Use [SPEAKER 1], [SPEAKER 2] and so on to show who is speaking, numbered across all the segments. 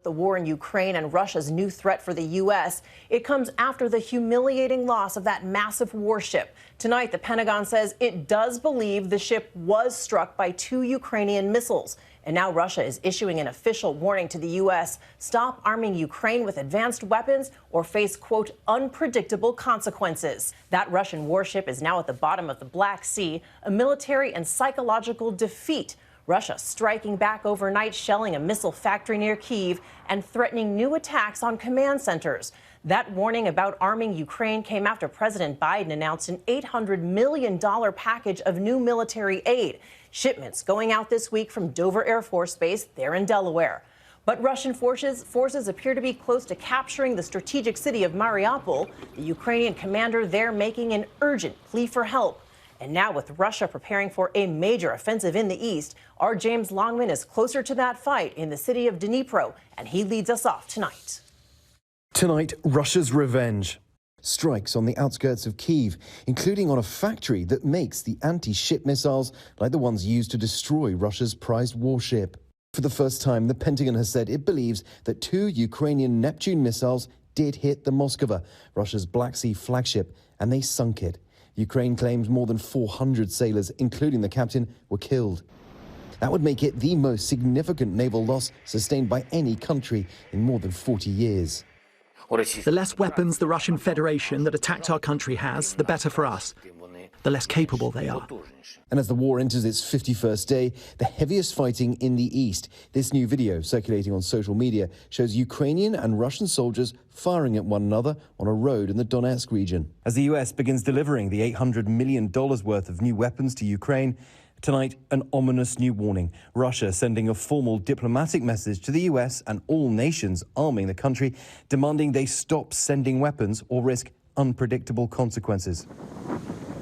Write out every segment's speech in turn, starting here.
[SPEAKER 1] The war in Ukraine and Russia's new threat for the U.S. It comes after the humiliating loss of that massive warship. Tonight, the Pentagon says it does believe the ship was struck by 2 Ukrainian missiles. And now Russia is issuing an official warning to the U.S. Stop arming Ukraine with advanced weapons or face, quote, unpredictable consequences. That Russian warship is now at the bottom of the Black Sea, a military and psychological defeat. Russia striking back overnight, shelling a missile factory near Kyiv and threatening new attacks on command centers. That warning about arming Ukraine came after President Biden announced an $800 million package of new military aid. Shipments going out this week from Dover Air Force Base there in Delaware. But Russian forces appear to be close to capturing the strategic city of Mariupol. The Ukrainian commander there making an urgent plea for help. And now with Russia preparing for a major offensive in the east, our James Longman is closer to that fight in the city of Dnipro, and he leads us off tonight.
[SPEAKER 2] Tonight, Russia's revenge. Strikes on the outskirts of Kyiv, including on a factory that makes the anti-ship missiles like the ones used to destroy Russia's prized warship. For the first time, the Pentagon has said it believes that 2 Ukrainian Neptune missiles did hit the Moskva, Russia's Black Sea flagship, and they sunk it. Ukraine claims more than 400 sailors, including the captain, were killed. That would make it the most significant naval loss sustained by any country in more than 40 years.
[SPEAKER 3] The less weapons the Russian Federation that attacked our country has, the better for us. The less capable they are.
[SPEAKER 2] And as the war enters its 51st day, the heaviest fighting in the east. This new video circulating on social media shows Ukrainian and Russian soldiers firing at one another on a road in the Donetsk region. As the US begins delivering the $800 million worth of new weapons to Ukraine, tonight, an ominous new warning. Russia sending a formal diplomatic message to the US and all nations arming the country, demanding they stop sending weapons or risk unpredictable consequences.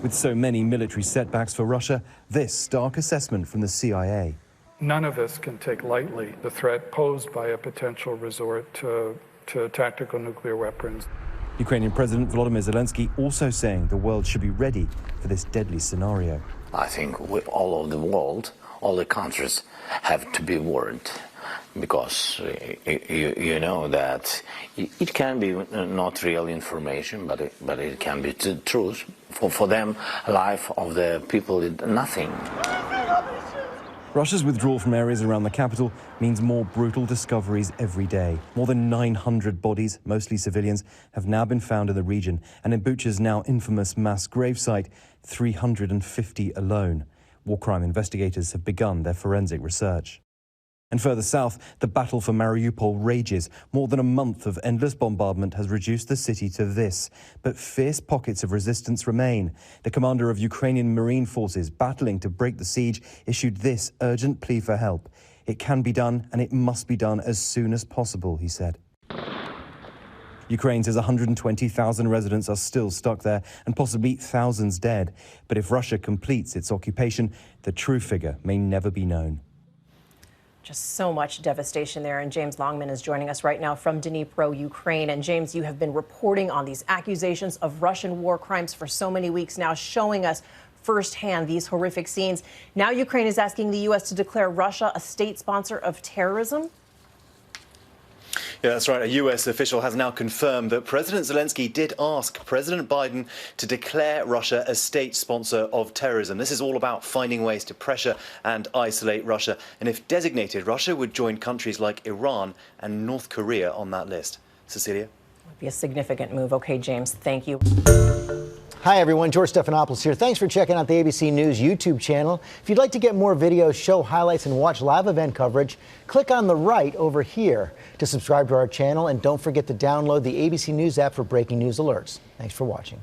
[SPEAKER 2] With so many military setbacks for Russia, this stark assessment from the CIA.
[SPEAKER 4] None of us can take lightly the threat posed by a potential resort to tactical nuclear weapons.
[SPEAKER 2] Ukrainian President Volodymyr Zelensky also saying the world should be ready for this deadly scenario.
[SPEAKER 5] I think all over the world, all the countries have to be warned, because you know that it can be not real information, but it can be the truth. For them, life of the people is nothing.
[SPEAKER 2] Russia's withdrawal from areas around the capital means more brutal discoveries every day. More than 900 bodies, mostly civilians, have now been found in the region, and in Bucha's now infamous mass gravesite, 350 alone. War crime investigators have begun their forensic research. And further south, the battle for Mariupol rages. More than a month of endless bombardment has reduced the city to this. But fierce pockets of resistance remain. The commander of Ukrainian Marine Forces, battling to break the siege, issued this urgent plea for help. It can be done, and it must be done as soon as possible, he said. Ukraine says 120,000 residents are still stuck there and possibly thousands dead. But if Russia completes its occupation, the true figure may never be known.
[SPEAKER 1] Just so much devastation there. And James Longman is joining us right now from Dnipro, Ukraine. And James, you have been reporting on these accusations of Russian war crimes for so many weeks now, showing us firsthand these horrific scenes. Now Ukraine is asking the U.S. to declare Russia a state sponsor of terrorism.
[SPEAKER 6] Yeah, that's right. A US official has now confirmed that President Zelensky did ask President Biden to declare Russia a state sponsor of terrorism. This is all about finding ways to pressure and isolate Russia. And if designated, Russia would join countries like Iran and North Korea on that list. Cecilia? It
[SPEAKER 1] would be a significant move. Okay, James, thank you.
[SPEAKER 7] Hi, everyone. George Stephanopoulos here. Thanks for checking out the ABC News YouTube channel. If you'd like to get more videos, show highlights, and watch live event coverage, click on the right over here to subscribe to our channel. And don't forget to download the ABC News app for breaking news alerts. Thanks for watching.